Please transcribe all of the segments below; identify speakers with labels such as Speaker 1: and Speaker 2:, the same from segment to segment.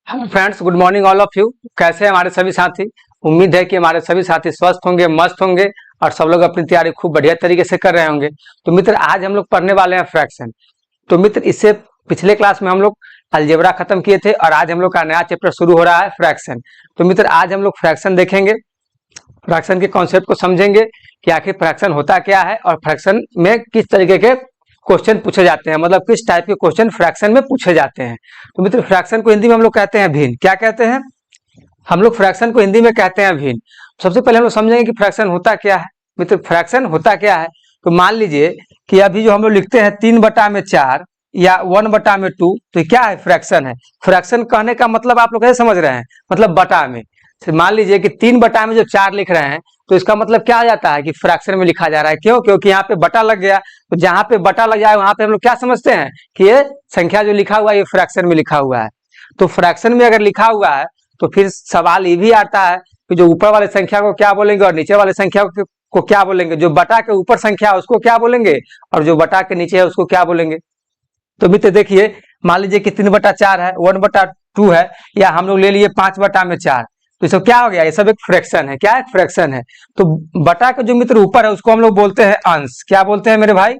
Speaker 1: Hello friends, good morning all of you. कैसे हैं हमारे सभी साथी? उम्मीद है कि हमारे सभी साथी स्वस्थ होंगे, मस्त होंगे और सब लोग अपनी तैयारी खूब बढ़िया तरीके से कर रहे होंगे। तो मित्र, आज हम लोग पढ़ने वाले हैं फ्रैक्शन। तो मित्र, इससे पिछले क्लास में हम लोग अलजेब्रा खत्म किए थे और आज हम लोग का नया चैप्टर शुरू हो रहा है, फ्रैक्शन। तो मित्र, आज हम लोग फ्रैक्शन देखेंगे, फ्रैक्शन के कॉन्सेप्ट को समझेंगे कि आखिर फ्रैक्शन होता क्या है और फ्रैक्शन में किस तरीके के क्वेश्चन पूछे जाते हैं, मतलब किस टाइप के क्वेश्चन फ्रैक्शन में पूछे जाते हैं। तो मित्र, फ्रैक्शन को हिंदी में हम लोग कहते हैं भिन्न। क्या कहते हैं? हम लोग फ्रैक्शन को हिंदी में कहते हैं भिन्न। सबसे पहले हम लोग समझेंगे कि फ्रैक्शन होता क्या है। मित्र, फ्रैक्शन होता क्या है? तो मान लीजिए कि अभी जो हम लोग लिखते हैं 3/4 या 1/2, तो क्या है? फ्रैक्शन है। फ्रैक्शन कहने का मतलब आप लोग कैसे समझ रहे हैं? मतलब बटा में। मान लीजिए कि 3/4 जो 4 लिख रहे हैं, तो इसका मतलब क्या आ जाता है कि फ्रैक्शन में लिखा जा रहा है। क्यों? क्योंकि यहाँ पे बटा लग गया। तो जहां पे बटा लग जाए वहां पे हम लोग क्या समझते हैं कि ये संख्या जो लिखा हुआ है ये फ्रैक्शन में लिखा हुआ है। तो फ्रैक्शन में अगर लिखा हुआ है तो फिर सवाल ये भी आता है कि जो ऊपर वाले संख्या को क्या बोलेंगे और नीचे वाले संख्या को क्या बोलेंगे। जो बटा के ऊपर संख्या है उसको क्या बोलेंगे और जो बटा के नीचे है उसको क्या बोलेंगे। तो मित्र देखिए, मान लीजिए कि 3/4 है, 1/2 है, या हम लोग ले लिए 5/4। तो ये सब क्या हो गया? ये सब एक फ्रैक्शन है। क्या है? फ्रैक्शन है। तो बटा के जो मित्र ऊपर है उसको हम लोग बोलते हैं अंश। क्या बोलते हैं मेरे भाई?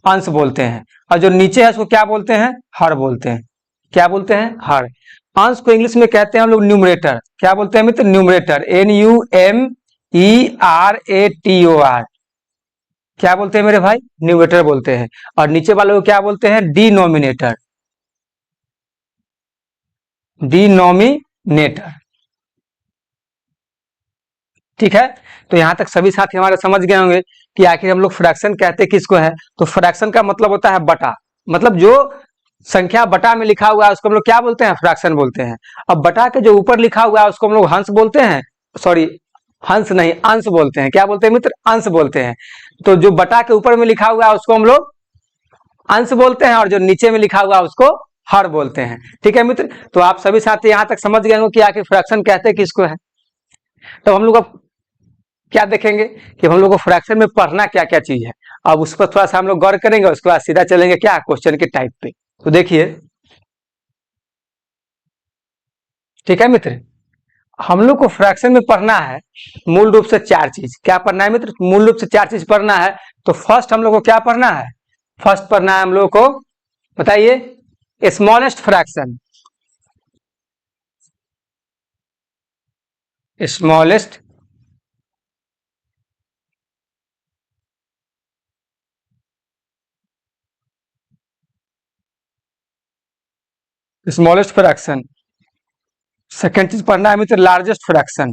Speaker 1: अंश बोलते हैं। और जो नीचे है उसको क्या बोलते हैं? हर बोलते हैं। क्या बोलते हैं? हर। अंश को इंग्लिश में कहते हैं हम लोग न्यूमरेटर। क्या बोलते हैं मित्र? न्यूमरेटर। NUMERATOR। क्या बोलते हैं मेरे भाई? न्यूमरेटर बोलते हैं। और नीचे वाले को क्या बोलते हैं? डिनोमिनेटर। डिनोमिनेटर। ठीक है। तो यहां तक सभी साथी हमारे समझ गए होंगे कि आखिर हम लोग फ्रैक्शन कहते किसको है। तो फ्रैक्शन का मतलब होता है बटा। मतलब जो संख्या बटा में लिखा हुआ है उसको हम लोग क्या बोलते हैं? फ्रैक्शन बोलते हैं। अब बटा के जो ऊपर लिखा हुआ है उसको हम लोग हंस बोलते हैं। सॉरी, हंस नहीं, अंश बोलते हैं। क्या बोलते हैं मित्र? अंश बोलते हैं। तो जो बटा के ऊपर में लिखा हुआ है उसको हम लोग अंश बोलते हैं और जो नीचे में लिखा हुआ है उसको हर बोलते हैं। ठीक है मित्र। तो आप सभी साथी यहां तक समझ गए होंगे कि आखिर फ्रैक्शन कहते किसको है। तो हम लोग अब क्या देखेंगे कि हम लोग को फ्रैक्शन में पढ़ना क्या क्या चीज है। अब उस पर थोड़ा सा हम लोग गौर करेंगे, उसके बाद सीधा चलेंगे क्या? क्वेश्चन के टाइप पे। तो देखिए, ठीक है मित्र, हम लोग को फ्रैक्शन में पढ़ना है मूल रूप से 4 चीज। क्या पढ़ना है मित्र? मूल रूप से 4 चीज पढ़ना है। तो फर्स्ट हम लोग को क्या पढ़ना है? फर्स्ट पढ़ना है हम लोग को, बताइए, smallest fraction. Smallest smallest fraction. Second चीज पढ़ना है मित्र, लार्जेस्ट फ्रैक्शन।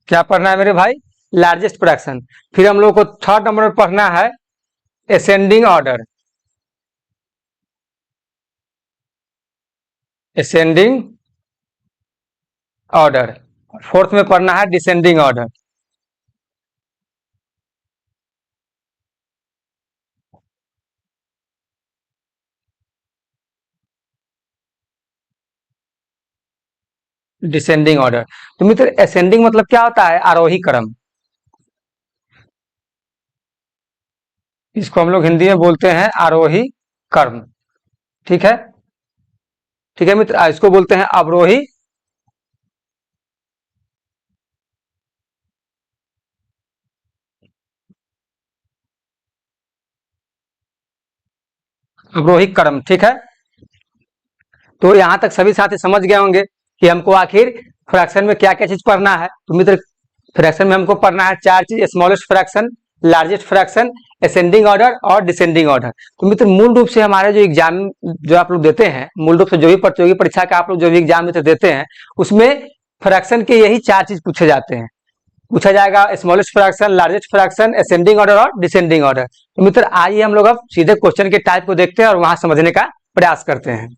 Speaker 1: क्या पढ़ना है मेरे भाई? Largest fraction. फिर हम लोग को थर्ड नंबर पर पढ़ना है ascending order. Ascending order. Fourth में पढ़ना है डिसेंडिंग ऑर्डर। Descending order. तो मित्र, असेंडिंग मतलब क्या होता है? आरोही क्रम। इसको हम लोग हिंदी में बोलते हैं आरोही क्रम। ठीक है। ठीक है मित्र, इसको बोलते हैं अवरोही अवरोही क्रम। ठीक है। तो यहां तक सभी साथी समझ गए होंगे कि हमको आखिर फ्रैक्शन में क्या क्या चीज पढ़ना है। तो मित्र, फ्रैक्शन में हमको पढ़ना है 4 चीज: smallest fraction, largest fraction, ascending order और डिसेंडिंग ऑर्डर। तो मित्र, मूल रूप से हमारे जो एग्जाम जो आप लोग देते हैं, मूल रूप से जो भी प्रतियोगी परीक्षा का आप लोग जो भी एग्जाम मित्र देते हैं, उसमें फ्रैक्शन के यही 4 चीज पूछे जाते हैं। पूछा जाएगा smallest fraction, largest fraction, ascending order और डिसेंडिंग ऑर्डर। तो मित्र, आइए हम लोग अब सीधे क्वेश्चन के टाइप को देखते हैं और वहां समझने का प्रयास करते हैं।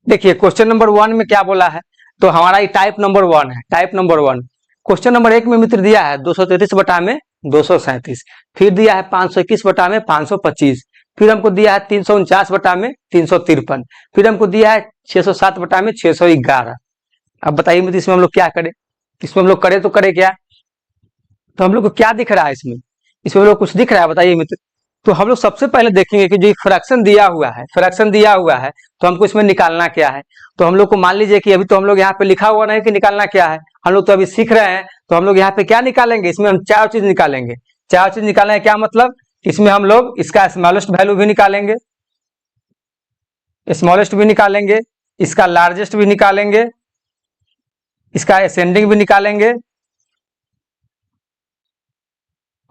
Speaker 1: देखिए, क्वेश्चन नंबर 1 में क्या बोला है। तो हमारा ये टाइप नंबर 1 है। टाइप नंबर 1, क्वेश्चन नंबर 1 में मित्र दिया है 233/237। फिर दिया है 521/525। फिर हमको दिया है 349/353। फिर हमको दिया है 607/611। अब बताइए मित्र, इसमें हम लोग क्या करें? इसमें हम लोग करें तो करें क्या? तो हम लोग को क्या दिख रहा है इसमें? इसमें हम लोग कुछ दिख रहा है? बताइए मित्र। तो हम लोग सबसे पहले देखेंगे कि जो फ्रैक्शन दिया हुआ है, फ्रैक्शन दिया हुआ है तो हमको इसमें निकालना क्या है। तो हम लोग को मान लीजिए कि अभी तो हम लोग यहाँ पे लिखा हुआ नहीं कि निकालना क्या है, हम लोग तो अभी सीख रहे हैं। तो हम लोग यहाँ पे क्या निकालेंगे, इसमें हम चार चीज निकालेंगे। चार चीज निकालना है क्या मतलब, इसमें हम लोग इसका स्मॉलेस्ट वैल्यू भी निकालेंगे, स्मॉलेस्ट भी निकालेंगे, इसका लार्जेस्ट भी निकालेंगे, इसका असेंडिंग भी निकालेंगे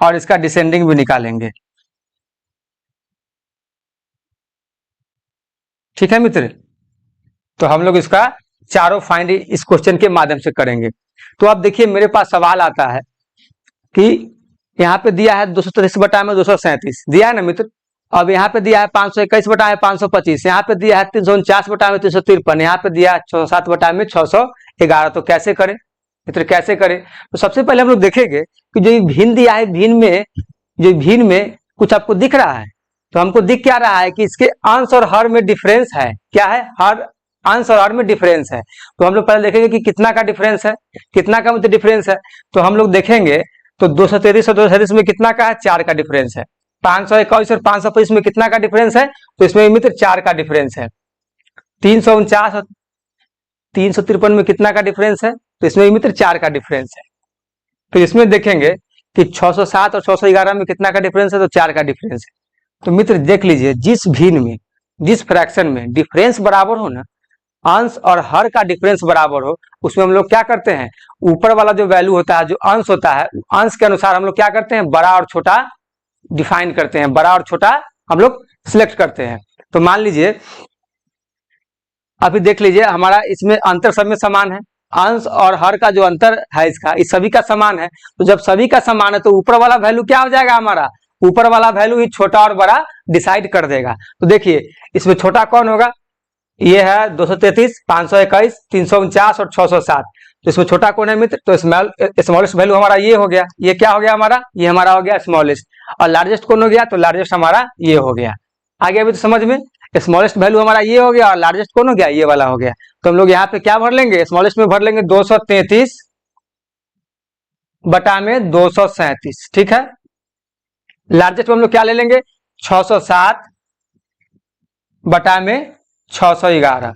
Speaker 1: और इसका डिसेंडिंग भी निकालेंगे। ठीक है मित्र, तो हम लोग इसका चारों फाइंड इस क्वेश्चन के माध्यम से करेंगे। तो अब देखिए मेरे पास सवाल आता है कि यहाँ पे दिया है 233 बटा में 237 दिया है ना मित्र। अब यहाँ पे दिया है 521 बटा में 525, यहाँ पे दिया है 349 बटा में 353, यहाँ पे दिया है 607 बटा में 611। तो कैसे करें मित्र, कैसे करें। तो सबसे पहले हम लोग देखेंगे कि जो भिन्न दिया है, भिन्न में कुछ आपको दिख रहा है। तो हमको दिख क्या रहा है कि इसके अंश और हर में डिफरेंस है। क्या है, हर अंश और हर में डिफरेंस है। तो हम लोग पहले देखेंगे कि कितना का डिफरेंस है, कितना का मतलब डिफरेंस है। तो हम लोग देखेंगे तो 233 और 237 में कितना का है, 4 का डिफरेंस है। 521 और 525 में कितना का डिफरेंस है, तो इसमें मित्र 4 का डिफरेंस है। 349 और 353 में कितना का डिफरेंस है, तो इसमें मित्र 4 का डिफरेंस है। तो इसमें देखेंगे कि 607 और 611 में कितना का डिफरेंस है, तो 4 का डिफरेंस है। तो मित्र देख लीजिए, जिस भिन्न में, जिस फ्रैक्शन में डिफरेंस बराबर हो ना, अंश और हर का डिफरेंस बराबर हो, उसमें हम लोग क्या करते हैं, ऊपर वाला जो वैल्यू होता है, जो अंश होता है, अंश के अनुसार हम लोग क्या करते हैं, बड़ा और छोटा डिफाइन करते हैं, बड़ा और छोटा हम लोग सिलेक्ट करते हैं। तो मान लीजिए अभी देख लीजिए हमारा इसमें अंतर सब में समान है, अंश और हर का जो अंतर है इसका, इस सभी का समान है। तो जब सभी का समान है तो ऊपर वाला वैल्यू क्या हो जाएगा, हमारा ऊपर वाला वैल्यू ही छोटा और बड़ा डिसाइड कर देगा। तो देखिए इसमें छोटा कौन होगा, ये है 233, 521, 349 और 607। तो इसमें छोटा कौन है मित्र, तो स्मॉलेस्ट वैल्यू हमारा ये हो गया। ये क्या हो गया हमारा, ये हमारा हो गया स्मॉलेस्ट। और लार्जेस्ट कौन हो गया, तो लार्जेस्ट हमारा ये हो गया। आगे अभी तो समझ में, स्मॉलेस्ट वैल्यू हमारा ये हो गया और लार्जेस्ट कौन हो गया, ये वाला हो गया। तो हम लोग यहाँ पे क्या भर लेंगे, स्मॉलेस्ट में भर लेंगे 233 बटा में 237। ठीक है, लार्जेस्ट में हम लोग क्या ले लेंगे, 607 बटा में 611।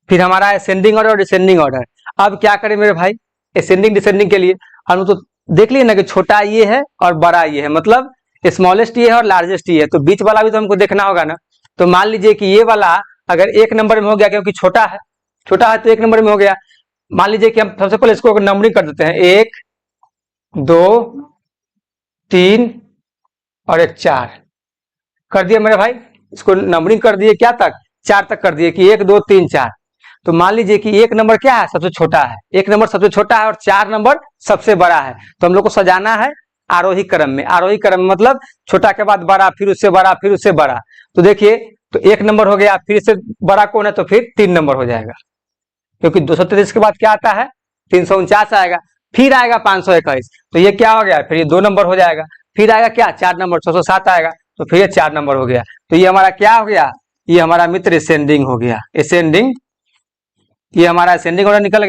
Speaker 1: फिर हमारा असेंडिंग ऑर्डर और डिसेंडिंग ऑर्डर। अब क्या करें मेरे भाई, असेंडिंग डिसेंडिंग के लिए हम तो देख लिए ना कि छोटा ये है और बड़ा ये है, मतलब स्मॉलेस्ट ये है और लार्जेस्ट ये है। तो बीच वाला भी तो हमको देखना होगा ना। तो मान लीजिए कि ये वाला अगर 1 नंबर में हो गया, क्योंकि छोटा है तो 1 नंबर में हो गया। मान लीजिए कि हम सबसे पहले इसको नंबरिंग कर देते हैं, 1 2 3 और एक 4 कर दिया मेरे भाई। इसको नंबरिंग कर दिए क्या तक, 4 तक कर दिए कि 1 2 3 4। तो मान लीजिए कि 1 नंबर क्या है, सबसे छोटा है, 1 नंबर सबसे छोटा है और 4 नंबर सबसे बड़ा है। तो हम लोग को सजाना है आरोही क्रम में। आरोही क्रम मतलब छोटा के बाद बड़ा, फिर उससे बड़ा, फिर उससे बड़ा। तो देखिए, तो 1 नंबर हो गया, फिर इससे बड़ा कौन है, तो फिर 3 नंबर हो जाएगा, क्योंकि 233 के बाद क्या आता है, 349 आएगा, फिर आएगा 521। तो ये क्या हो गया, फिर ये 2 नंबर हो जाएगा। फिर आएगा क्या, 4 नंबर 607 आएगा, तो फिर ये 4 नंबर हो गया। तो ये हमारा क्या हो गया, ये हमारा मित्र असेंडिंग हो गया, असेंडिंग। ये हमारा असेंडिंग ऑर्डर निकल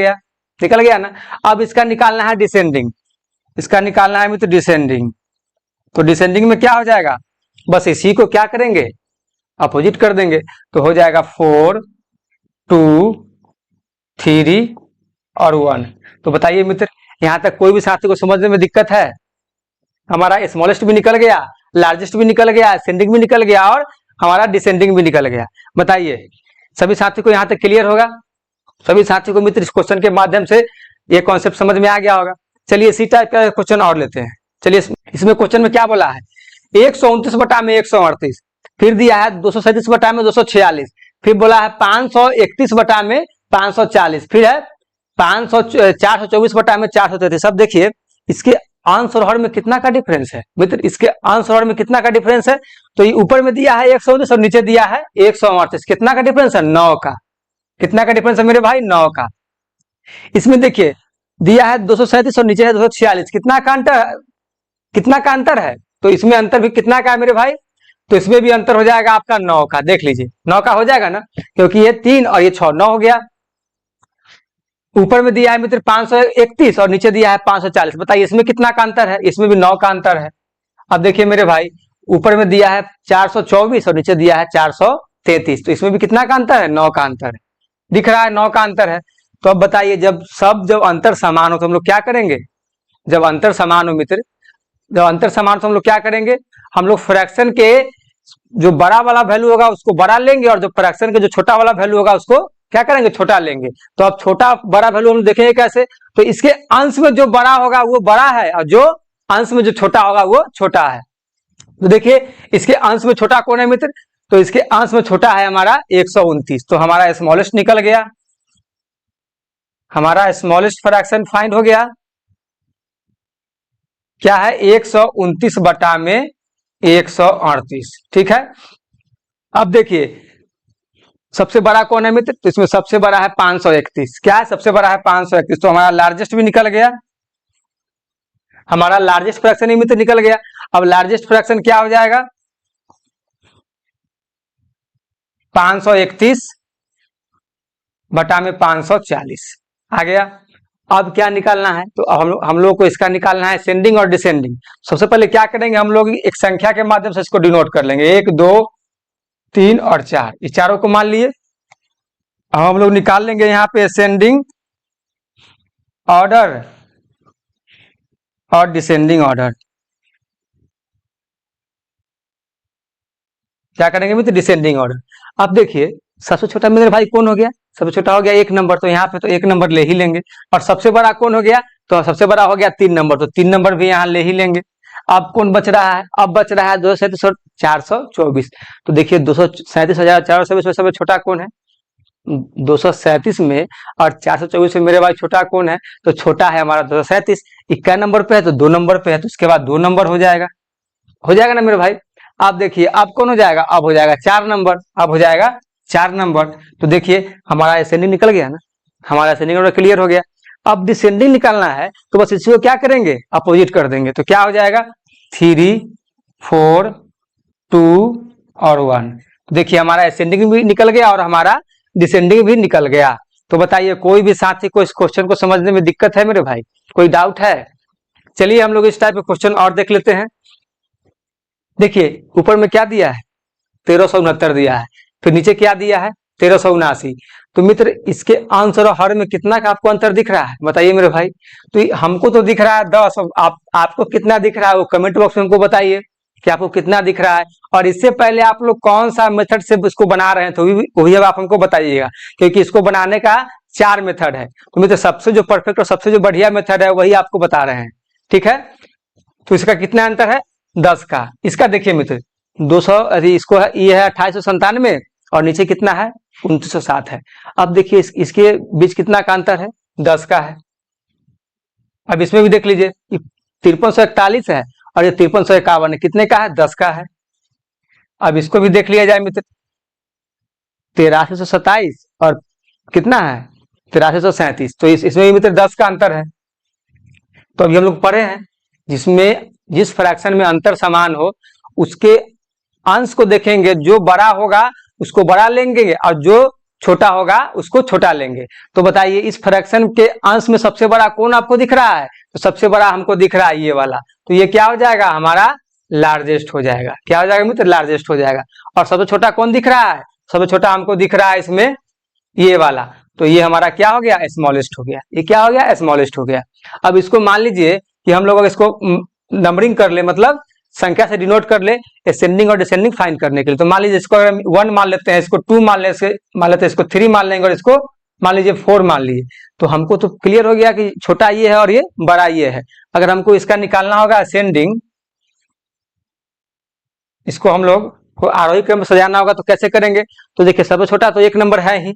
Speaker 1: गया ना। अब इसका निकालना है डिसेंडिंग, इसका निकालना है मित्र डिसेंडिंग। तो डिसेंडिंग में क्या हो जाएगा, बस इसी को क्या करेंगे, अपोजिट कर देंगे। तो हो जाएगा 4 2 3 और 1। तो बताइए मित्र, यहां तक कोई भी साथी को समझने में दिक्कत है। हमारा स्मॉलेस्ट भी निकल गया, लार्जेस्ट भी निकल गया, असेंडिंग भी निकल गया और हमारा डिसेंडिंग भी निकल गया। बताइए सभी साथी को यहाँ तक क्लियर होगा, सभी साथी को मित्र इस क्वेश्चन के माध्यम से ये कॉन्सेप्ट समझ में आ गया होगा। चलिए इसी टाइप का क्वेश्चन और लेते हैं। चलिए इसमें क्वेश्चन में क्या बोला है, 129 बटा में 138, फिर दिया है 237 बटा में 246, फिर बोला है 531 बटा में 540, फिर है 424 बटा में 433। अब देखिए इसके अंश और हर में कितना का डिफरेंस है मित्र, इसके अंश और हर में कितना का डिफरेंस है। तो ये ऊपर में दिया है 129 और नीचे दिया है 138, कितना का डिफरेंस है, 9 का। कितना का डिफरेंस है मेरे भाई, 9 का। इसमें देखिए दिया है 237 और नीचे है 246, कितना का अंतर है। तो इसमें अंतर भी कितना का है मेरे भाई, तो इसमें भी अंतर हो जाएगा आपका 9 का। देख लीजिए 9 का हो जाएगा ना, क्योंकि ये 3 और ये 6, 9 हो गया। ऊपर में दिया है मित्र 531 और नीचे दिया है 540। बताइए इसमें कितना का अंतर है, इसमें भी 9 का अंतर है। अब देखिए मेरे भाई, ऊपर में दिया है 424 और नीचे दिया है 433, तो इसमें भी कितना का अंतर है, 9 का अंतर है, दिख रहा है 9 का अंतर है। तो अब बताइए जब अंतर समान हो तो हम लोग क्या करेंगे, जब अंतर समान हो मित्र, जब अंतर समान तो हम लोग क्या करेंगे, हम लोग फ्रैक्शन के जो बड़ा वाला वैल्यू होगा उसको बड़ा लेंगे और जो फ्रैक्शन के जो छोटा वाला वैल्यू होगा उसको क्या करेंगे, छोटा लेंगे। तो अब छोटा बड़ा वैल्यू हम देखेंगे कैसे, तो इसके अंश में जो बड़ा होगा वो बड़ा है और जो अंश में जो छोटा होगा वो छोटा है। तो देखिए इसके अंश में छोटा कौन है मित्र, तो इसके अंश में छोटा है हमारा 129, तो हमारा स्मॉलेस्ट निकल गया, हमारा स्मॉलेस्ट फ्रैक्शन फाइंड हो गया, क्या है 129 बटा में 138, ठीक है। अब देखिए सबसे बड़ा कौन है मित्र, तो इसमें सबसे बड़ा है 531, क्या है सबसे बड़ा है 531, तो हमारा लार्जेस्ट भी निकल गया, हमारा लार्जेस्ट फ्रैक्शन ही मित्र निकल गया। अब लार्जेस्ट फ्रैक्शन क्या हो जाएगा, 531 बटा में 540 आ गया। अब क्या निकालना है, तो हम लोग को इसका निकालना है असेंडिंग और डिसेंडिंग। सबसे पहले क्या करेंगे, हम लोग एक संख्या के माध्यम से इसको डिनोट कर लेंगे, 1 2 3 और 4, इस चारों को मान लिए। अब हम लोग निकाल लेंगे यहाँ पे असेंडिंग ऑर्डर और डिसेंडिंग ऑर्डर, क्या करेंगे मित्र, डिसेंडिंग ऑर्डर। अब देखिए सबसे छोटा मेरे भाई कौन हो गया, सबसे छोटा हो गया 1 नंबर, तो यहाँ पे तो 1 नंबर ले ही लेंगे। और सबसे बड़ा कौन हो गया, तो सबसे बड़ा हो गया 3 नंबर, तो 3 नंबर भी यहाँ ले ही लेंगे। अब कौन बच रहा है, अब बच रहा है 237,424, तो देखिए 237,424 में सबसे छोटा कौन है, 237 में और 424 में मेरे भाई छोटा कौन है, तो छोटा है हमारा 237, इक्का नंबर पे है तो 2 नंबर पे है, तो उसके बाद 2 नंबर हो जाएगा, हो जाएगा ना मेरे भाई। आप देखिए अब कौन हो जाएगा, अब हो जाएगा 4 नंबर, अब हो जाएगा 4 नंबर, तो देखिए हमारा असेंडिंग निकल गया ना, हमारा असेंडिंग ऑर्डर क्लियर हो गया। अब डिसेंडिंग निकालना है तो बस इसको क्या करेंगे, अपोजिट कर देंगे, तो क्या हो जाएगा 3 4 2 और 1, तो देखिए हमारा असेंडिंग भी निकल गया और हमारा डिसेंडिंग भी निकल गया। तो बताइए कोई भी साथी को इस क्वेश्चन को समझने में दिक्कत है मेरे भाई, कोई डाउट है? चलिए हम लोग इस टाइप के क्वेश्चन और देख लेते हैं। देखिए ऊपर में क्या दिया है, 1369 दिया है, फिर नीचे क्या दिया है 1379, तो मित्र इसके अंश और हर में कितना का आपको अंतर दिख रहा है, बताइए मेरे भाई। तो हमको तो दिख रहा है 10, आपको कितना दिख रहा है वो कमेंट बॉक्स में हमको बताइए कि आपको कितना दिख रहा है। और इससे पहले आप लोग कौन सा मेथड से इसको बना रहे हैं तो वही अब आप हमको बताइएगा, क्योंकि इसको बनाने का 4 मेथड है, तो मित्र सबसे जो परफेक्ट और सबसे जो बढ़िया मेथड है वही आपको बता रहे हैं, ठीक है। तो इसका कितना अंतर है 10 का, इसका देखिए मित्र 200, इसको है ये है 2897 और नीचे कितना है 2907 है। अब देखिए इसके बीच कितना का अंतर है 10 का है। अब इसमें भी देख लीजिए 5341 है और ये 5351 है, कितने का है 10 का है। अब इसको भी देख लिया जाए मित्र 8327 और कितना है 8337, तो इसमें भी मित्र 10 का अंतर है। तो अभी हम लोग पढ़े हैं जिसमें जिस फ्रैक्शन में अंतर समान हो उसके अंश को देखेंगे, जो बड़ा होगा उसको बड़ा लेंगे और जो छोटा होगा उसको छोटा लेंगे। तो बताइए इस फ्रैक्शन के अंश में सबसे बड़ा कौन आपको दिख रहा है, तो सबसे बड़ा हमको दिख रहा है ये वाला, तो ये क्या हो जाएगा हमारा लार्जेस्ट हो जाएगा, क्या हो जाएगा मित्र लार्जेस्ट हो जाएगा। और सबसे छोटा कौन दिख रहा है, सबसे छोटा हमको दिख रहा है इसमें ये वाला, तो ये हमारा क्या हो गया स्मॉलेस्ट हो गया, ये क्या हो गया स्मॉलेस्ट हो गया। अब इसको मान लीजिए कि हम लोग इसको नंबरिंग कर ले, मतलब संख्या से डिनोट कर ले असेंडिंग और डिसेंडिंग फाइंड करने के लिए। तो मान लीजिए इसको 1 मान लेते हैं, इसको 2 मान लेते हैं, इसको 3 मान लेंगे और इसको मान लीजिए 4 मान लिए, तो हमको तो क्लियर हो गया कि छोटा ये है और ये बड़ा ये है। अगर हमको इसका निकालना होगा असेंडिंग, इसको हम लोग को आरोही क्रम में सजाना होगा तो कैसे करेंगे, तो देखिए सबसे छोटा तो 1 नंबर है ही,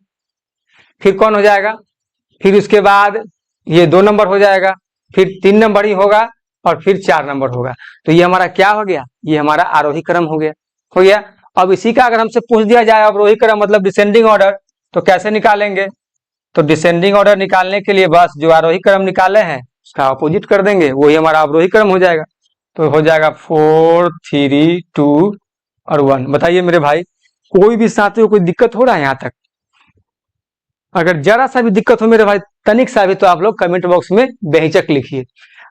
Speaker 1: फिर कौन हो जाएगा, फिर उसके बाद ये 2 नंबर हो जाएगा, फिर 3 नंबर ही होगा और फिर 4 नंबर होगा। तो ये हमारा क्या हो गया, ये हमारा आरोही क्रम हो गया, हो गया। अब इसी का अगर हमसे पूछ दिया जाए अवरोही क्रम मतलब डिसेंडिंग ऑर्डर, तो कैसे निकालेंगे, तो डिसेंडिंग ऑर्डर निकालने के लिए बस जो आरोही क्रम निकाले हैं उसका अपोजिट कर देंगे, वही हमारा अवरोही क्रम हो जाएगा। तो हो जाएगा 4 3 2 और 1। बताइए मेरे भाई कोई भी साथी को कोई दिक्कत हो रहा है यहाँ तक? अगर जरा सा भी दिक्कत हो मेरे भाई तनिक सा भी, तो आप लोग कमेंट बॉक्स में बेहिचक लिखिए।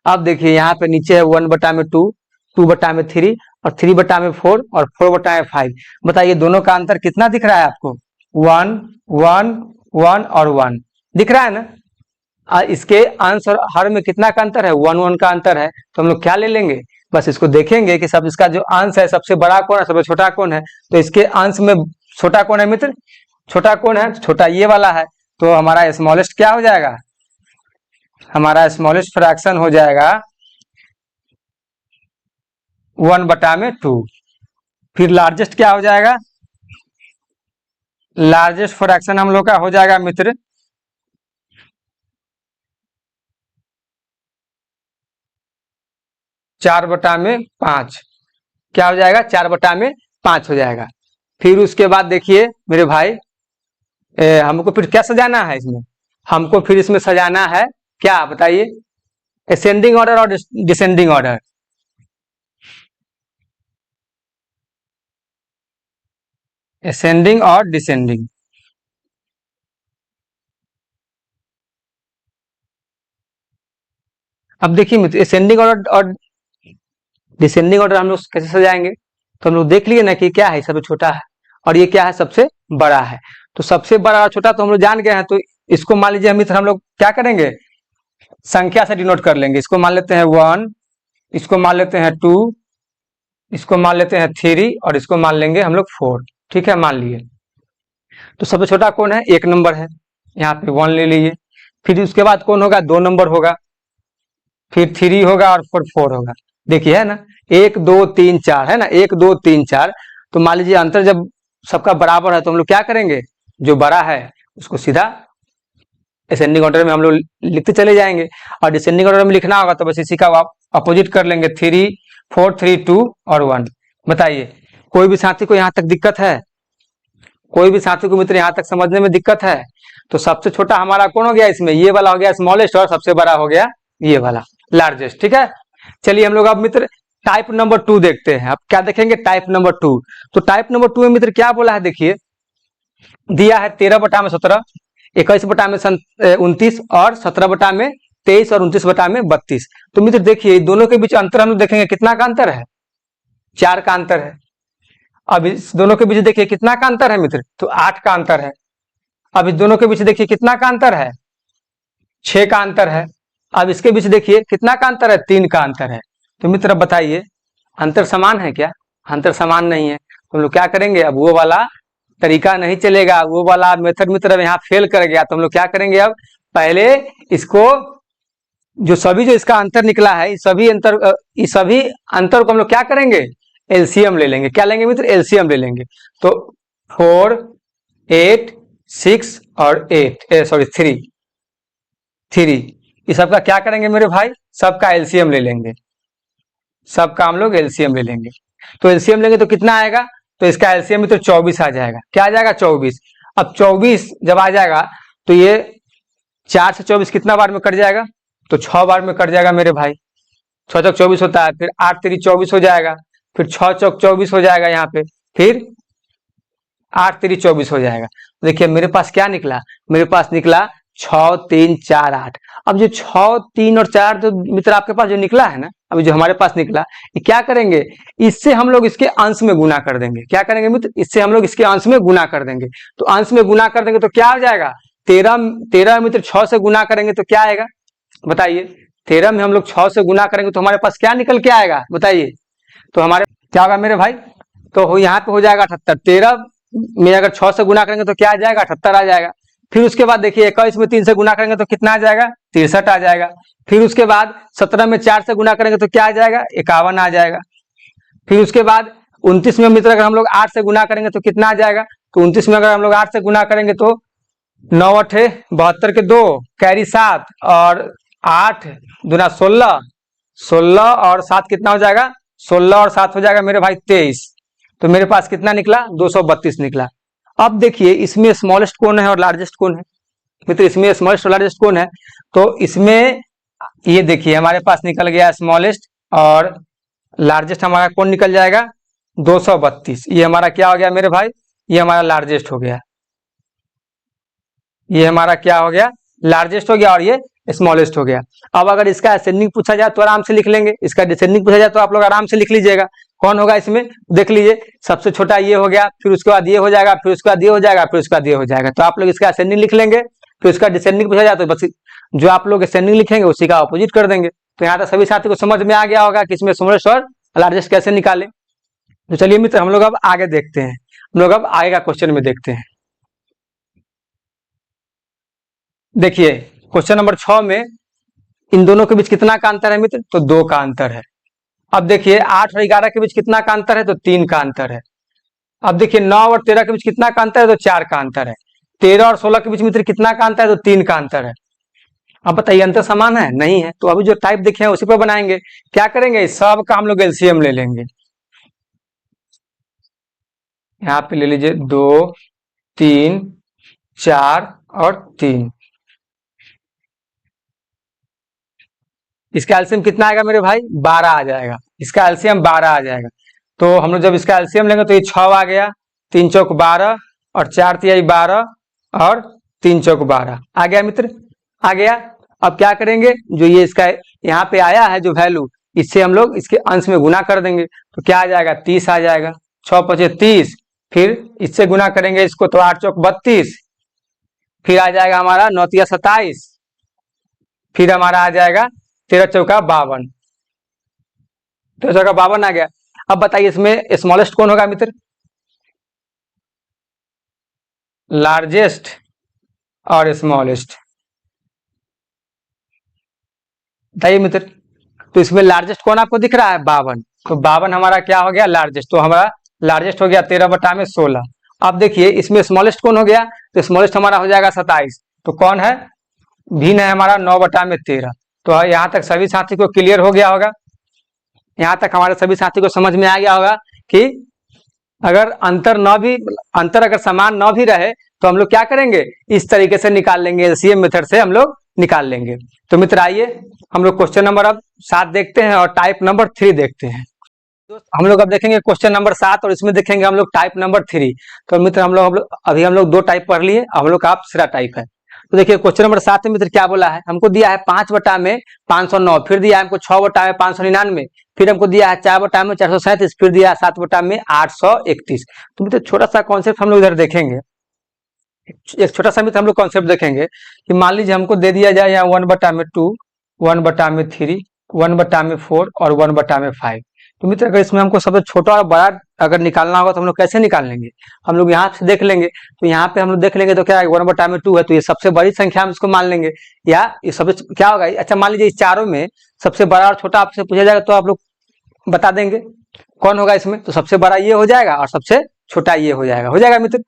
Speaker 1: अब देखिए यहाँ पे नीचे है 1/2, 2/3 और 3/4 और 4/5। बताइए दोनों का अंतर कितना दिख रहा है आपको? 1 1 1 और 1 दिख रहा है ना। इसके अंश और हर में कितना का अंतर है? 1 1 का अंतर है। तो हम लोग क्या ले लेंगे? बस इसको देखेंगे कि सब इसका जो अंश है सबसे बड़ा कौन है, सबसे छोटा कौन है। तो इसके अंश में छोटा कौन है मित्र? छोटा कौन है? छोटा ये वाला है। तो हमारा स्मॉलेस्ट क्या हो जाएगा? हमारा स्मॉलेस्ट फ्रैक्शन हो जाएगा 1/2। फिर लार्जेस्ट क्या हो जाएगा? लार्जेस्ट फ्रैक्शन हम लोग का हो जाएगा मित्र 4/5। क्या हो जाएगा? 4/5 हो जाएगा। फिर उसके बाद देखिए मेरे भाई, हमको फिर क्या सजाना है इसमें? हमको फिर इसमें सजाना है क्या बताइए? असेंडिंग ऑर्डर और डिसेंडिंग ऑर्डर। असेंडिंग और डिसेंडिंग। अब देखिए मित्र, असेंडिंग ऑर्डर और डिसेंडिंग ऑर्डर हम लोग कैसे सजाएंगे? तो हम लोग देख लिए ना कि क्या है सबसे छोटा है और ये क्या है सबसे बड़ा है। तो सबसे बड़ा और छोटा तो हम लोग जान गए हैं। तो इसको मान लीजिए मित्र हम लोग क्या करेंगे? संख्या से डिनोट कर लेंगे। इसको मान लेते हैं 1, इसको मान लेते हैं 2, इसको मान लेते हैं 3 और इसको मान लेंगे हम लोग 4। ठीक है, मान लिए। तो सबसे छोटा कौन है? 1 नंबर है। यहाँ पे 1 ले लीजिए। फिर उसके बाद कौन होगा? 2 नंबर होगा। फिर 3 होगा और फिर 4 होगा। देखिए है ना, 1 2 3 4 है ना, 1 2 3 4। तो मान लीजिए अंतर जब सबका बराबर है तो हम लोग क्या करेंगे? जो बड़ा है उसको सीधा असेंडिंग ऑर्डर में हम लोग लिखते चले जाएंगे। और डिसेंडिंग ऑर्डर में लिखना होगा तो बस इसी का अपोजिट कर लेंगे। 3 4 3 2 और 1। बताइए कोई भी साथी को यहाँ तक दिक्कत है? कोई भी साथी को मित्र यहाँ तक समझने में दिक्कत है? तो सबसे छोटा हमारा कौन हो गया इसमें? ये वाला हो गया स्मॉलेस्ट और सबसे बड़ा हो गया ये वाला लार्जेस्ट। ठीक है, चलिए हम लोग अब मित्र टाइप नंबर 2 देखते हैं। अब क्या देखेंगे? Type number 2। तो टाइप नंबर 2 में मित्र क्या बोला है? देखिए दिया है 13/17, 21/29 और 17/23 और 29/32। तो मित्र देखिए दोनों के बीच अंतर हम लोग देखेंगे कितना का अंतर है? 4 का अंतर है। अब इस दोनों के बीच देखिए कितना का अंतर है मित्र? तो 8 का अंतर है। अब इस दोनों के बीच देखिए कितना का अंतर है? 6 का अंतर है। अब इसके बीच देखिए कितना का अंतर है? 3 का अंतर है। तो मित्र अब बताइए अंतर समान है क्या? अंतर समान नहीं है। तो हम लोग क्या करेंगे? अब वो वाला तरीका नहीं चलेगा, वो वाला मेथड मित्र यहाँ फेल कर गया। तो हम लोग क्या करेंगे? अब पहले इसको जो इसका अंतर निकला है, इस सभी अंतर को हम लोग क्या करेंगे? एलसीएम ले लेंगे। क्या लेंगे मित्र? एलसीएम ले लेंगे। तो 4 8 6 और 3 इस सबका क्या करेंगे मेरे भाई? सबका एलसीएम ले लेंगे। सबका हम लोग एलसीएम ले लेंगे। तो एलसीएम लेंगे तो कितना आएगा? तो इसका एलसीएम में तो 24 आ जाएगा। क्या आ जाएगा? 24। अब 24 जब आ जाएगा तो ये 4 से 24 कितना बार में कट जाएगा? तो 6 बार में कट जाएगा मेरे भाई। 6 चौक 24 होता है। फिर 8 3 24 हो जाएगा। फिर 6 चौक 24 हो जाएगा यहाँ पे। फिर 8 3 24 हो जाएगा। देखिए मेरे पास क्या निकला? मेरे पास निकला 6 3 4 8। अब जो 6 3 और 4 तो मित्र आपके पास जो निकला है ना, अभी जो हमारे पास निकला, ये क्या करेंगे? इससे हम लोग इसके अंश में गुना कर देंगे। क्या करेंगे मित्र? इससे हम लोग इसके अंश में गुना कर देंगे। तो अंश में गुना कर देंगे तो क्या हो जाएगा? 13 मित्र 6 से गुना करेंगे तो क्या आएगा? बताइए 13 में हम लोग 6 से गुना करेंगे तो हमारे पास क्या निकल के आएगा? बताइए। तो हमारे क्या होगा मेरे भाई? तो यहाँ पे हो जाएगा 78। 13 में अगर 6 से गुना करेंगे तो क्या आ जाएगा? 78 आ जाएगा। फिर उसके बाद देखिए 21 में 3 से गुना करेंगे तो कितना आ जाएगा? 63 आ जाएगा। फिर उसके बाद 17 में 4 से गुना करेंगे तो क्या आ जाएगा? 51 आ जाएगा। फिर उसके बाद 29 में मित्र अगर हम लोग 8 से गुना करेंगे तो कितना आ जाएगा? तो 29 में अगर हम लोग 8 से गुना करेंगे तो 9 8 72 के 2 कैरी 7 और 8 दूना 16, 16 और 7 कितना हो जाएगा? 16 और 7 हो जाएगा मेरे भाई 23। तो मेरे पास कितना निकला? 232 निकला। अब देखिए इसमें स्मॉलेस्ट कौन है और लार्जेस्ट कौन है? मित्र इसमें स्मॉलेस्ट और लार्जेस्ट कौन है? तो इसमें ये देखिए हमारे पास निकल गया स्मॉलेस्ट और लार्जेस्ट हमारा कौन निकल जाएगा? 232। ये हमारा क्या हो गया मेरे भाई? ये हमारा लार्जेस्ट हो गया। ये हमारा क्या हो गया? लार्जेस्ट हो गया और ये स्मॉलेस्ट हो गया। अब अगर इसका असेंडिंग पूछा जाए तो आराम से लिख लेंगे, इसका डिसेंडिंग पूछा जाए तो आप लोग आराम से लिख लीजिएगा। कौन होगा इसमें, देख लीजिए सबसे छोटा ये हो गया, फिर उसके बाद ये हो जाएगा, फिर उसके बाद ये हो जाएगा, फिर उसके बाद ये हो जाएगा। तो आप लोग इसका असेंडिंग लिख लेंगे, फिर उसका डिसेंडिंग पूछा जाए तो बस जो आप लोग असेंडिंग लिखेंगे उसी का अपोजिट कर देंगे। तो यहाँ तक सभी साथी को समझ में आ गया होगा कि इसमें स्मॉलेस्ट और लार्जेस्ट कैसे निकाले। तो चलिए मित्र हम लोग अब आगे देखते हैं, हम लोग अब आगे का क्वेश्चन में देखते हैं। देखिए क्वेश्चन नंबर 6 में इन दोनों के बीच कितना का अंतर है मित्र, तो 2 का अंतर है। अब देखिए 8 और 11 के बीच कितना का अंतर है, तो 3 का अंतर है। अब देखिए 9 और 13 के बीच कितना का अंतर है, तो 4 का अंतर है। 13 और 16 के बीच मित्र कितना का अंतर है, तो 3 का अंतर है। अब बताइए अंतर समान है, नहीं है। तो अभी जो टाइप देखे हैं उसी पर बनाएंगे। क्या करेंगे, सब का हम लोग एलसीएम ले लेंगे। यहाँ पे ले लीजिए 2 3 4 और 3। इसका एलसीएम कितना आएगा मेरे भाई, 12 आ जाएगा। इसका एलसीएम 12 आ जाएगा। तो हम लोग जब इसका एलसीएम लेंगे तो ये 6 आ गया, 3 चौक 12 और 4 तिहाई 12 और 3 चौक 12 आ गया मित्र, आ गया। अब क्या करेंगे, जो ये इसका यहाँ पे आया है जो वैल्यू, इससे हम लोग इसके अंश में गुना कर देंगे। तो क्या आ जाएगा, 30 आ जाएगा। 6 पचे 30, फिर इससे गुना करेंगे इसको तो 8 चौक 32, फिर आ जाएगा हमारा 9 तिया 27, फिर हमारा आ जाएगा 13 चौका 52, 13 चौका 52 आ गया। अब बताइए इसमें स्मॉलेस्ट कौन होगा मित्र, लार्जेस्ट और स्मॉलेस्ट, बताइए मित्र। तो इसमें लार्जेस्ट कौन आपको दिख रहा है, 52। तो 52 हमारा क्या हो गया, लार्जेस्ट। तो हमारा लार्जेस्ट हो गया 13/16। अब देखिए इसमें स्मॉलेस्ट कौन हो गया, तो स्मॉलेस्ट हमारा हो जाएगा 27। तो कौन है, भिन्न है हमारा 9/13। तो यहाँ तक सभी साथी को क्लियर हो गया होगा, यहाँ तक हमारे सभी साथी को समझ में आ गया होगा कि अगर अंतर अगर समान न भी रहे तो हम लोग क्या करेंगे, इस तरीके से निकाल लेंगे, एलसीएम मेथड से हम लोग निकाल लेंगे। तो मित्र आइए हम लोग क्वेश्चन नंबर अब 7 देखते हैं और टाइप नंबर 3 देखते हैं। हम लोग अब देखेंगे क्वेश्चन नंबर 7 और इसमें देखेंगे हम लोग टाइप नंबर 3। तो मित्र हम लोग अभी हम लोग 2 टाइप पढ़ लिए, हम लोग का तीसरा टाइप है। तो देखिए क्वेश्चन नंबर 7 में मित्र क्या बोला है, हमको दिया है 5/509, फिर दिया है हमको 6/599, फिर हमको दिया है 4/437, फिर दिया है 7/831। तो मित्र छोटा सा कॉन्सेप्ट हम लोग इधर देखेंगे, एक छोटा सा मित्र हम लोग कॉन्सेप्ट देखेंगे कि मान लीजिए हमको दे दिया जाए यहाँ 1/2, 1/3, 1/4 और 1/5। तो मित्र अगर इसमें हमको सबसे छोटा और बड़ा अगर निकालना होगा तो हम लोग कैसे निकाल लेंगे, हम लोग यहाँ से देख लेंगे। तो यहाँ पे हम लोग देख लेंगे तो क्या है, 1/2 है, तो ये सबसे बड़ी संख्या हम इसको मान लेंगे, या ये सबसे क्या होगा। अच्छा मान लीजिए इस चारों में सबसे बड़ा और छोटा आपसे पूछा जाएगा तो आप लोग बता देंगे कौन होगा इसमें। तो सबसे बड़ा ये हो जाएगा और सबसे छोटा ये हो जाएगा मित्र।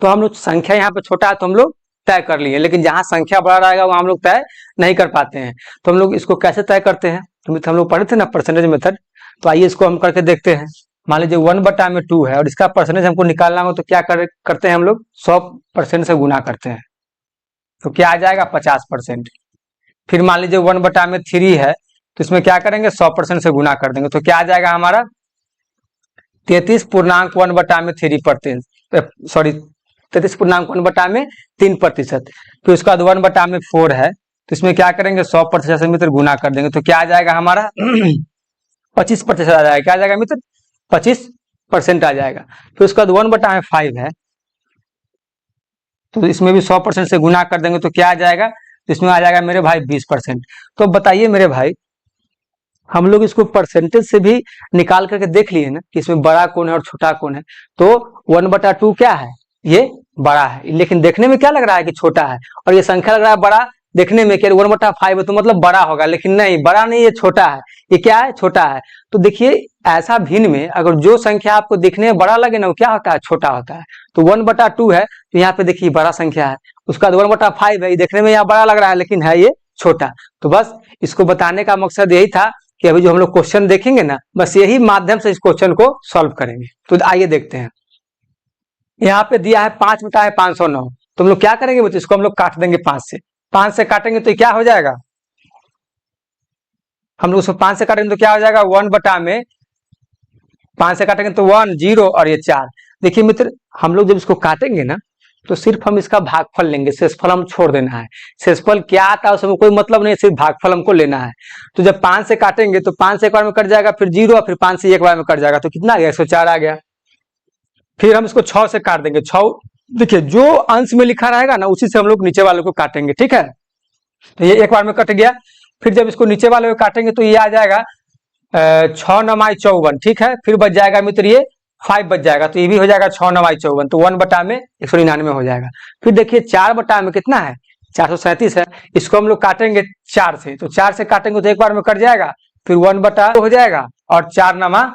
Speaker 1: तो हम लोग संख्या यहाँ पे छोटा है तो हम लोग तय कर लिए, लेकिन जहां संख्या बड़ा रहेगा वहां हम लोग तय नहीं कर पाते हैं। तो हम लोग इसको कैसे तय करते हैं, तो मित्र हम लोग पढ़े थे ना परसेंटेज मेथड। तो आइए इसको हम करके देखते हैं। मान लीजिए 1/2 है और इसका परसेंटेज हमको निकालना हो तो क्या करते हैं हम लोग, 100% से गुना करते हैं। तो क्या आ जाएगा, 50%। फिर मान लीजिए 1/3 है तो इसमें क्या करेंगे, 100% से गुना कर देंगे। तो क्या आ जाएगा हमारा 33.1/3%, सॉरी 33.1/3%। फिर उसके बाद 1/4 है तो इसमें क्या करेंगे, 100% से मित्र गुना कर देंगे। तो क्या आ जाएगा हमारा 25% आ जाएगा। क्या आ जाएगा मित्र, 25% आ जाएगा। फिर उसके बाद 1/5 है तो इसमें भी 100% से गुना कर देंगे। तो क्या आ जाएगा, तो इसमें आ जाएगा मेरे भाई 20%। तो बताइए मेरे भाई, हम लोग इसको परसेंटेज से भी निकाल करके देख लिए ना कि इसमें बड़ा कौन है और छोटा कौन है। तो 1/2 क्या है, ये बड़ा है, लेकिन देखने में क्या लग रहा है कि छोटा है, और ये संख्या लग रहा है बड़ा, देखने में क्या 1/5 है तो मतलब बड़ा होगा, लेकिन नहीं, बड़ा नहीं, ये छोटा है। ये क्या है, छोटा है। तो देखिए ऐसा भिन्न में अगर जो संख्या आपको देखने में बड़ा लगे ना वो क्या होता है, छोटा होता है। तो 1/2 है तो यहाँ पे देखिए बड़ा संख्या है। उसका 1/5 है, ये देखने में यहाँ बड़ा लग रहा है लेकिन है ये छोटा। तो बस इसको बताने का मकसद यही था कि अभी जो हम लोग क्वेश्चन देखेंगे ना, बस यही माध्यम से इस क्वेश्चन को सॉल्व करेंगे। तो आइए देखते हैं। यहाँ पे दिया है 5/509, तो हम लोग क्या करेंगे बच्चों, इसको हम लोग काट देंगे 5 से काटेंगे तो क्या हो जाएगा, हम लोग उसको 5 से काटेंगे तो क्या हो जाएगा, 1/5 से काटेंगे तो 1 0 और ये 4। देखिए मित्र हम लोग जब इसको काटेंगे ना तो सिर्फ हम इसका भागफल लेंगे, शेषफल हम छोड़ देना है। शेषफल क्या आता है उसमें कोई मतलब नहीं, सिर्फ भागफल हमको लेना है। तो जब 5 से काटेंगे तो 5 से एक बार में कट जाएगा, फिर 0, फिर 5 से एक बार में कट जाएगा, तो कितना आ गया, 104 आ गया। फिर हम इसको 6 से काट देंगे। 6 देखिए जो अंश में लिखा रहेगा ना उसी से हम लोग नीचे वाले को काटेंगे, ठीक है। तो ये एक बार में कट गया। फिर जब इसको नीचे वाले को काटेंगे तो ये आ जाएगा 6 9 54, ठीक है। फिर बच जाएगा मित्र ये 5 बच जाएगा, तो ये भी हो जाएगा 6 9 54, तो 1 बटा में 199 हो जाएगा। फिर देखिए 4 बटा में कितना है, 437 है। इसको हम लोग काटेंगे 4 से, तो 4 से काटेंगे तो एक बार में कट जाएगा, फिर 1 बटा हो जाएगा और 4 9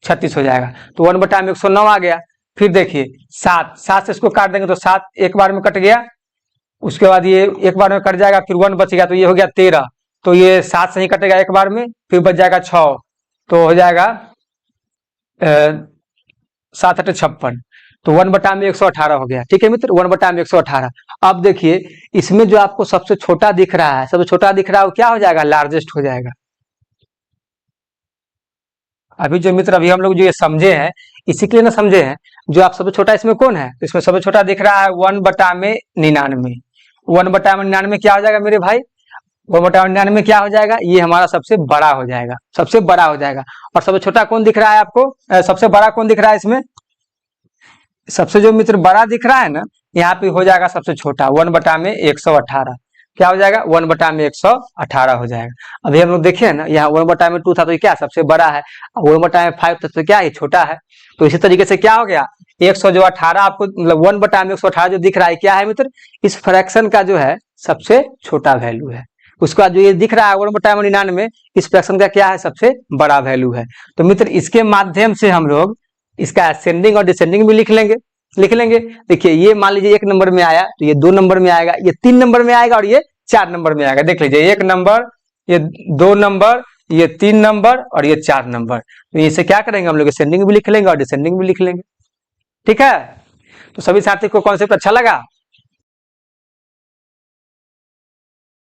Speaker 1: 36 हो जाएगा, तो 1 बटा में 109 आ गया। फिर देखिए 7 से इसको काट देंगे तो 7 एक बार में कट गया, उसके बाद ये एक बार में कट जाएगा, फिर 1 बच गया, तो ये हो गया 13, तो ये 7 से ही कटेगा एक बार में, फिर बच जाएगा 6, तो हो जाएगा 7 8 56, तो 1 बटा में 118 हो गया, ठीक है मित्र, 1 बटा में 118। अब देखिए इसमें जो आपको सबसे छोटा दिख रहा है, सबसे छोटा दिख रहा है वो क्या हो जाएगा, लार्जेस्ट हो जाएगा। अभी जो मित्र अभी हम लोग जो ये समझे हैं इसी के लिए ना समझे हैं, जो आप सबसे छोटा इसमें कौन है, इसमें सबसे छोटा दिख रहा है 1 बटा में 99। 1 बटा में 99 क्या हो जाएगा मेरे भाई, 1 बटा 99 क्या हो जाएगा, ये हमारा सबसे बड़ा हो जाएगा, सबसे बड़ा हो जाएगा। और सबसे छोटा कौन दिख रहा है आपको, सबसे बड़ा कौन दिख रहा है इसमें, सबसे जो मित्र बड़ा दिख रहा है ना यहाँ पे हो जाएगा सबसे छोटा 1 बटा में 118, क्या हो जाएगा 1 बटा में 118 हो जाएगा। अभी हम लोग देखे ना यहाँ 1 बटा में 2 था तो ये क्या सबसे बड़ा है, 1 बटा में 5 था तो क्या ये छोटा है। तो इसी तरीके से क्या हो गया 100 जो 18 आपको मतलब 1 बटा में 118 जो दिख रहा है क्या है मित्र, इस फ्रैक्शन का जो है सबसे छोटा वैल्यू है। उसके बाद जो ये दिख रहा है 1 बटा में 99 इस फ्रैक्शन का क्या है, सबसे बड़ा वैल्यू है। तो मित्र इसके माध्यम से हम लोग इसका असेंडिंग और डिसेंडिंग भी लिख लेंगे। देखिए ये मान लीजिए 1 नंबर में आया तो ये 2 नंबर में आएगा, ये 3 नंबर में आएगा और ये 4 नंबर में आएगा। देख लीजिए 1 नंबर, ये 2 नंबर, ये 3 नंबर और ये 4 नंबर। तो इसे क्या करेंगे हम लोग असेंडिंग भी लिख लेंगे और डिसेंडिंग भी लिख लेंगे, ठीक है। तो सभी साथी को कॉन्सेप्ट अच्छा लगा।